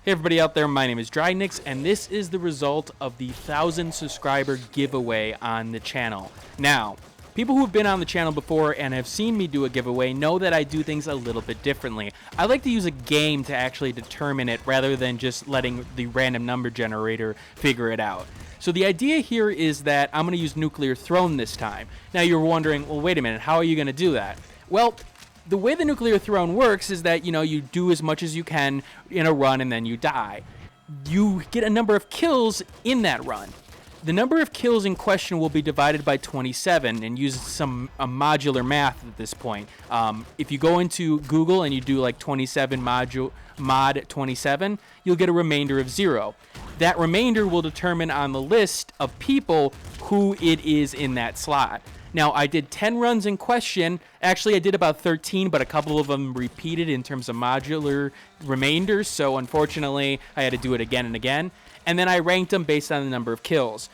Hey everybody out there, my name is Dragnix, and this is the result of the 1,000 subscriber giveaway on the channel. Now, people who've been on the channel before and have seen me do a giveaway know that I do things a little bit differently. I like to use a game to actually determine it rather than just letting the random number generator figure it out. So the idea here is that I'm going to use Nuclear Throne this time. Now you're wondering, well, wait a minute, how are you going to do that? Well, the way the Nuclear Throne works is that, you do as much as you can in a run and then you die. You get a number of kills in that run. The number of kills in question will be divided by 27 and use some modular math at this point. If you go into Google and you do like 27 mod 27, you'll get a remainder of 0. That remainder will determine on the list of people who it is in that slot. Now, I did 10 runs in question. Actually, I did about 13, but a couple of them repeated in terms of modular remainders, so unfortunately, I had to do it again and again. And then I ranked them based on the number of kills.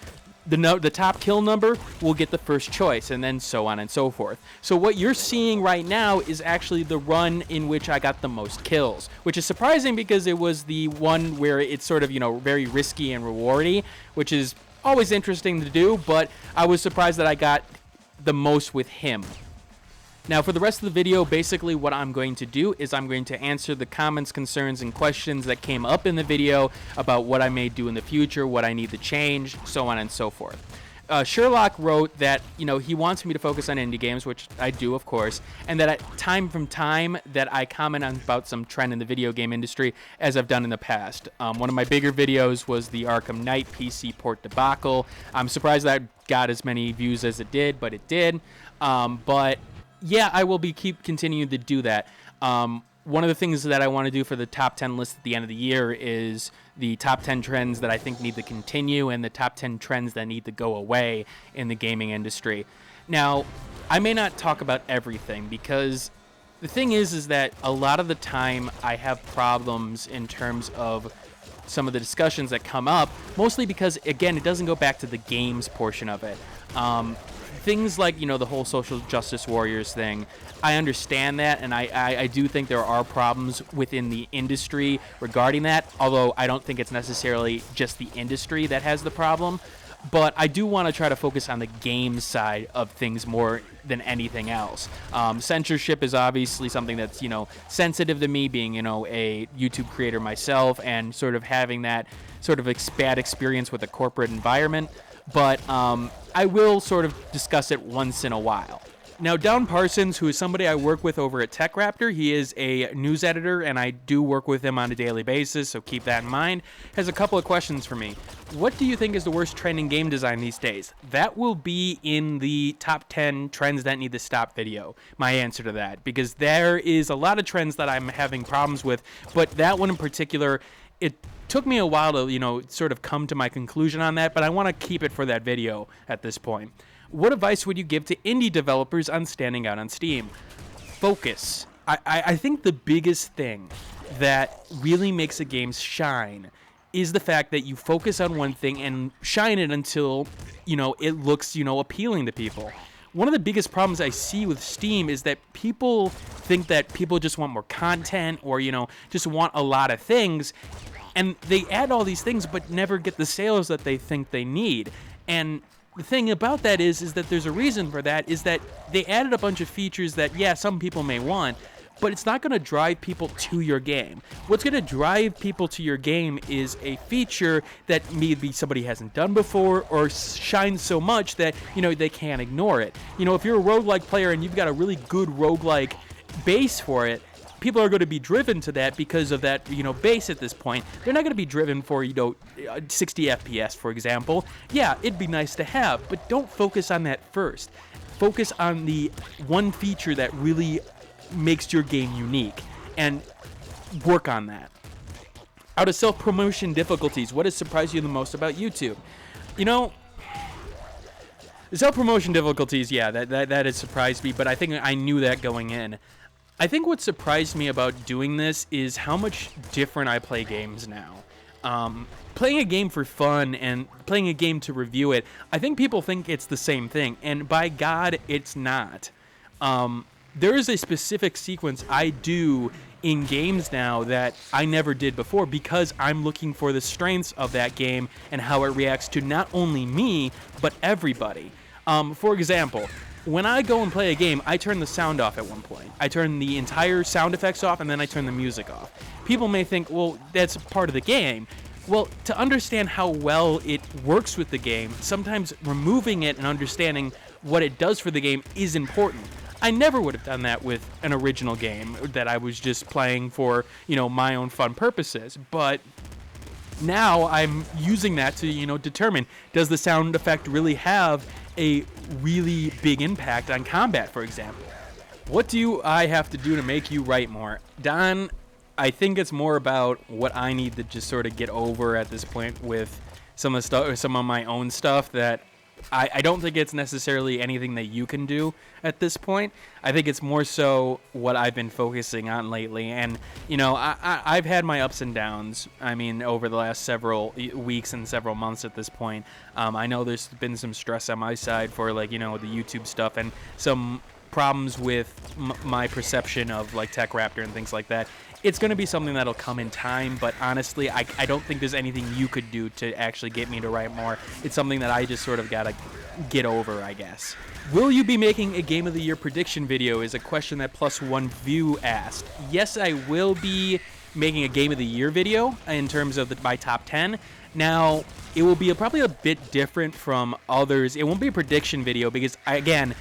The top kill number will get the first choice, and then so on and so forth. So what you're seeing right now is actually the run in which I got the most kills, which is surprising because it was the one where it's sort of, very risky and rewardy, which is always interesting to do, but I was surprised that I got the most with him. Now for the rest of the video, basically what I'm going to do is I'm going to answer the comments, concerns, and questions that came up in the video about what I may do in the future, what I need to change, so on and so forth. Sherlock wrote that, he wants me to focus on indie games, which I do, of course, and that at time from time that I comment on about some trend in the video game industry, as I've done in the past. One of my bigger videos was the Arkham Knight PC port debacle. I'm surprised that got as many views as it did, but it did. But yeah, I will keep continuing to do that. One of the things that I want to do for the top 10 list at the end of the year is the top 10 trends that I think need to continue and the top 10 trends that need to go away in the gaming industry. Now, I may not talk about everything because the thing is that a lot of the time I have problems in terms of some of the discussions that come up, mostly because, again, it doesn't go back to the games portion of it. Things like, the whole social justice warriors thing, I understand that, and I do think there are problems within the industry regarding that, although I don't think it's necessarily just the industry that has the problem. But I do want to try to focus on the game side of things more than anything else. Censorship is obviously something that's, sensitive to me, being, a YouTube creator myself and sort of having that sort of bad experience with a corporate environment. But I will sort of discuss it once in a while. Now, Don Parsons, who is somebody I work with over at TechRaptor, he is a news editor, and I do work with him on a daily basis, so keep that in mind, has a couple of questions for me. What do you think is the worst trend in game design these days? That will be in the top 10 trends that need to stop video, my answer to that, because there is a lot of trends that I'm having problems with, but that one in particular, it took me a while to, sort of come to my conclusion on that, but I want to keep it for that video at this point. What advice would you give to indie developers on standing out on Steam? Focus. I think the biggest thing that really makes a game shine is the fact that you focus on one thing and shine it until, it looks, appealing to people. One of the biggest problems I see with Steam is that people think that people just want more content or, just want a lot of things. And they add all these things but never get the sales that they think they need. And the thing about that is that there's a reason for that, is that they added a bunch of features that, yeah, some people may want, but it's not going to drive people to your game. What's going to drive people to your game is a feature that maybe somebody hasn't done before or shines so much that, they can't ignore it. If you're a roguelike player and you've got a really good roguelike base for it, people are going to be driven to that because of that, base at this point. They're not going to be driven for, 60 FPS, for example. Yeah, it'd be nice to have, but don't focus on that first. Focus on the one feature that really makes your game unique and work on that. Out of self-promotion difficulties, what has surprised you the most about YouTube? The self-promotion difficulties, yeah, that has surprised me, but I think I knew that going in. I think what surprised me about doing this is how much different I play games now. Playing a game for fun and playing a game to review it, I think people think it's the same thing, and by God, it's not. There is a specific sequence I do in games now that I never did before, because I'm looking for the strengths of that game and how it reacts to not only me, but everybody. For example, when I go and play a game, I turn the sound off at one point. I turn the entire sound effects off, and then I turn the music off. People may think, well, that's part of the game. Well, to understand how well it works with the game, sometimes removing it and understanding what it does for the game is important. I never would have done that with an original game that I was just playing for, my own fun purposes. But now I'm using that to, determine, does the sound effect really have a really big impact on combat, for example? What do I have to do to make you write more? Don, I think it's more about what I need to just sort of get over at this point with some of the stuff, or some of my own stuff that I don't think it's necessarily anything that you can do at this point. I think it's more so what I've been focusing on lately. And, I've had my ups and downs, over the last several weeks and several months at this point. I know there's been some stress on my side for, the YouTube stuff and some problems with my perception of, Tech Raptor and things like that. It's going to be something that'll come in time, but honestly, I don't think there's anything you could do to actually get me to write more. It's something that I just sort of got to get over, I guess. Will you be making a Game of the Year prediction video is a question that +1 view asked. Yes, I will be making a Game of the Year video in terms of my top 10. Now, it will be probably a bit different from others. It won't be a prediction video because, again,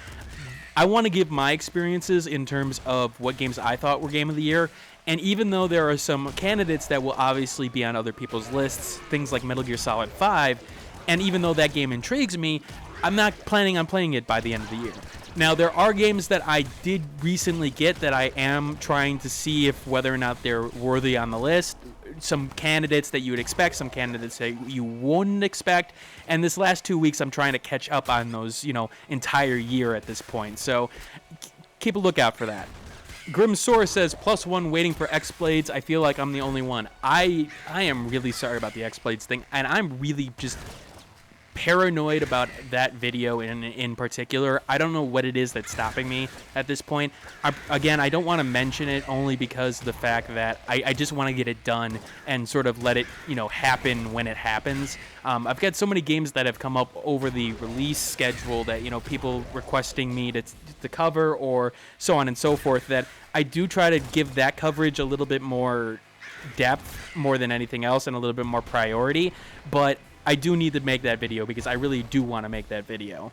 I want to give my experiences in terms of what games I thought were Game of the Year. And even though there are some candidates that will obviously be on other people's lists, things like Metal Gear Solid 5, and even though that game intrigues me, I'm not planning on playing it by the end of the year. Now, there are games that I did recently get that I am trying to see if whether or not they're worthy on the list. Some candidates that you would expect, some candidates that you wouldn't expect. And this last 2 weeks, I'm trying to catch up on those, entire year at this point. So keep a lookout for that. Grimsor says, +1 waiting for X-Blades. I feel like I'm the only one. I am really sorry about the X-Blades thing, and I'm really just paranoid about that video in particular. I don't know what it is that's stopping me at this point. I don't want to mention it only because of the fact that I just want to get it done and sort of let it, happen when it happens. I've got so many games that have come up over the release schedule that, people requesting me to cover or so on and so forth, that I do try to give that coverage a little bit more depth more than anything else and a little bit more priority. But I do need to make that video because I really do want to make that video.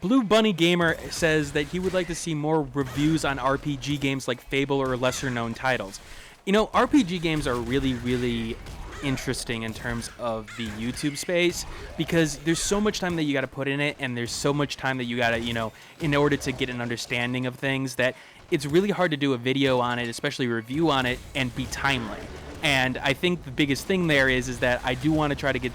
Blue Bunny Gamer says that he would like to see more reviews on RPG games like Fable or lesser known titles. RPG games are really, really interesting in terms of the YouTube space because there's so much time that you got to put in it, and there's so much time that you got to, in order to get an understanding of things, that it's really hard to do a video on it, especially a review on it, and be timely. And I think the biggest thing there is that I do want to try to get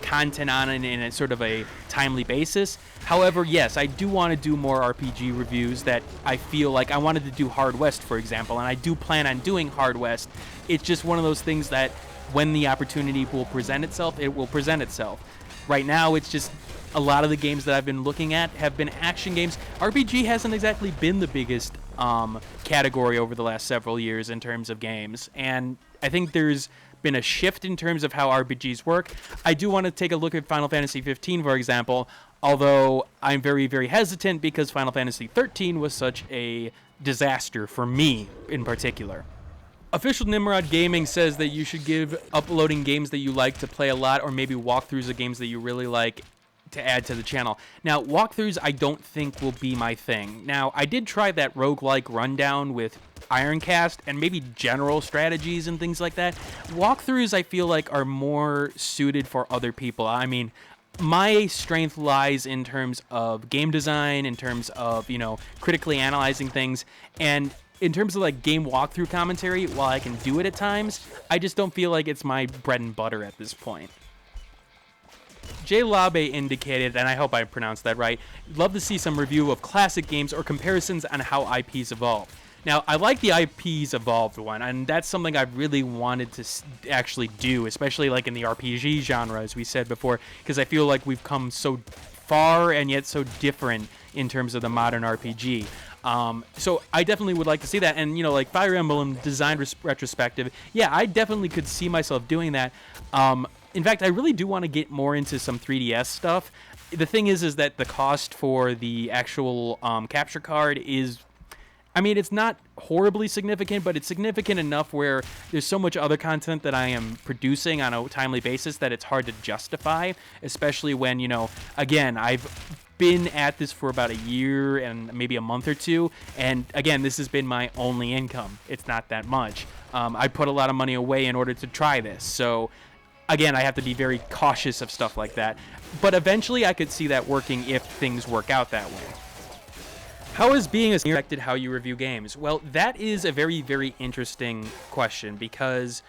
content on it in a sort of a timely basis. However, yes, I do want to do more RPG reviews that I feel like I wanted to do Hard West, for example, and I do plan on doing Hard West. It's just one of those things that when the opportunity will present itself, it will present itself. Right now, it's just a lot of the games that I've been looking at have been action games. RPG hasn't exactly been the biggest category over the last several years in terms of games, and I think there's been a shift in terms of how RPGs work. I do want to take a look at Final Fantasy 15, for example, although I'm very, very hesitant because Final Fantasy 13 was such a disaster for me in particular. Official Nimrod Gaming says that you should give uploading games that you like to play a lot, or maybe walkthroughs of games that you really like to add to the channel. Now, walkthroughs I don't think will be my thing. Now, I did try that roguelike rundown with Ironcast and maybe general strategies and things like that. Walkthroughs I feel like are more suited for other people. My strength lies in terms of game design, in terms of, critically analyzing things, and in terms of game walkthrough commentary, while I can do it at times, I just don't feel like it's my bread and butter at this point. Jay Labe indicated, and I hope I pronounced that right, love to see some review of classic games or comparisons on how IPs evolve. Now, I like the IPs evolved one, and that's something I've really wanted to actually do, especially in the RPG genre, as we said before, because I feel like we've come so far and yet so different in terms of the modern RPG. So I definitely would like to see that. And, you know, like Fire Emblem design retrospective, yeah, I definitely could see myself doing that. In fact, I really do want to get more into some 3DS stuff. The thing is that the cost for the actual capture card is, I mean, it's not horribly significant, but it's significant enough where there's so much other content that I am producing on a timely basis that it's hard to justify, especially when, you know, again, I've been at this for about a year and maybe a month or two, and again, this has been my only income. It's not that much. I put a lot of money away in order to try this, so again, I have to be very cautious of stuff like that. But eventually I could see that working if things work out that way. How has being a affected how you review games? Well, that is a very, very interesting question because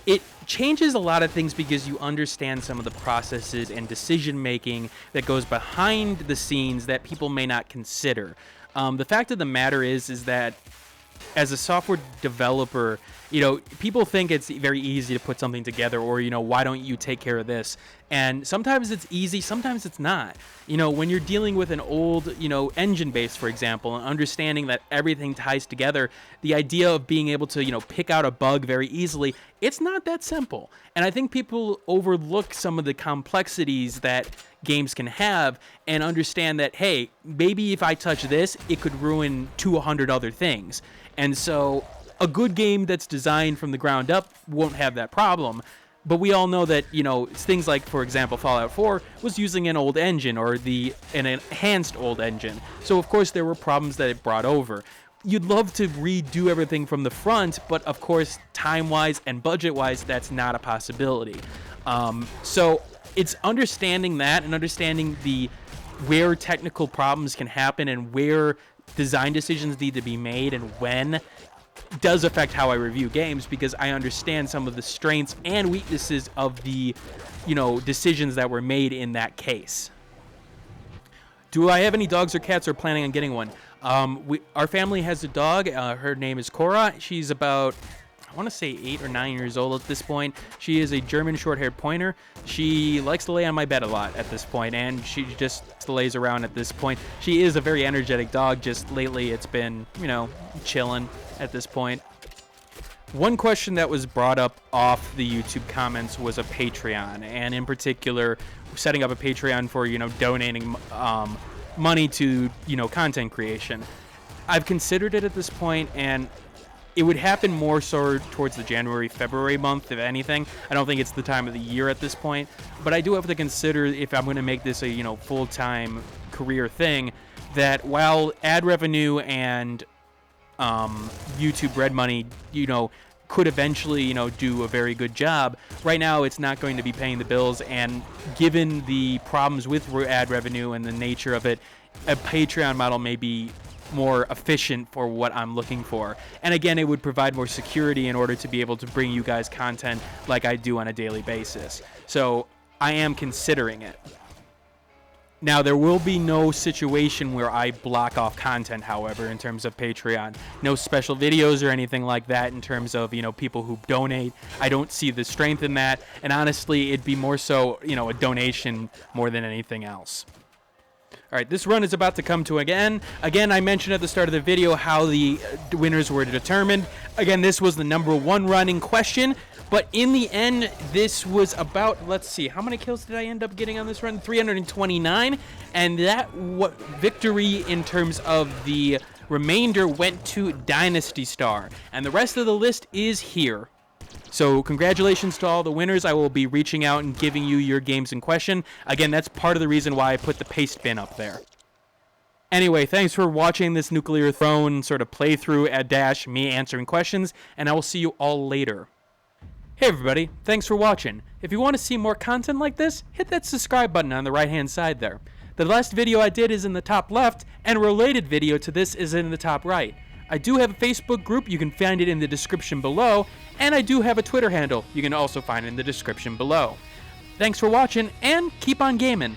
it changes a lot of things because you understand some of the processes and decision making that goes behind the scenes that people may not consider. The fact of the matter is that as a software developer, you know, people think it's very easy to put something together, or, you know, why don't you take care of this? And sometimes it's easy, sometimes it's not. You know, when you're dealing with an old, you know, engine base, for example, and understanding that everything ties together, the idea of being able to, you know, pick out a bug very easily, it's not that simple. And I think people overlook some of the complexities that games can have and understand that, hey, maybe if I touch this, it could ruin 200 other things. And so a good game that's designed from the ground up won't have that problem. But we all know that, you know, things like, for example, Fallout 4 was using an old engine, or an enhanced old engine. So, of course, there were problems that it brought over. You'd love to redo everything from the front, but, of course, time-wise and budget-wise, that's not a possibility. So it's understanding that and understanding where technical problems can happen and where design decisions need to be made and when does affect how I review games, because I understand some of the strengths and weaknesses of the, you know, decisions that were made in that case. Do I have any dogs or cats, or planning on getting one? Our family has a dog. Her name is Cora. She's about, I want to say 8 or 9 years old at this point. She is a German short-haired pointer. She likes to lay on my bed a lot at this point, and she just lays around at this point. She is a very energetic dog. Just lately it's been, you know, chilling at this point. One question that was brought up off the YouTube comments was a Patreon, and in particular, setting up a Patreon for, you know, donating money to, you know, content creation. I've considered it at this point, and it would happen more so towards the January-February month, if anything. I don't think it's the time of the year at this point, but I do have to consider, if I'm going to make this a, you know, full-time career thing, that while ad revenue and YouTube Red Money, you know, could eventually, you know, do a very good job, right now it's not going to be paying the bills, and given the problems with ad revenue and the nature of it, a Patreon model may be more efficient for what I'm looking for. And again, it would provide more security in order to be able to bring you guys content like I do on a daily basis. So I am considering it. Now, there will be no situation where I block off content, however, in terms of Patreon. No special videos or anything like that in terms of, you know, people who donate. I don't see the strength in that. And honestly, it'd be more so, you know, a donation more than anything else. All right, this run is about to come to an end. Again, I mentioned at the start of the video how the winners were determined. Again, this was the #1 run in question. But in the end, this was about, let's see, how many kills did I end up getting on this run? 329. And that victory in terms of the remainder went to Dynasty Star. And the rest of the list is here. So congratulations to all the winners. I will be reaching out and giving you your games in question. Again, that's part of the reason why I put the paste bin up there. Anyway, thanks for watching this Nuclear Throne sort of playthrough at Dash, me answering questions, and I will see you all later. Hey everybody, thanks for watching. If you want to see more content like this, hit that subscribe button on the right hand side there. The last video I did is in the top left, and a related video to this is in the top right. I do have a Facebook group, you can find it in the description below, and I do have a Twitter handle, you can also find it in the description below. Thanks for watching, and keep on gaming.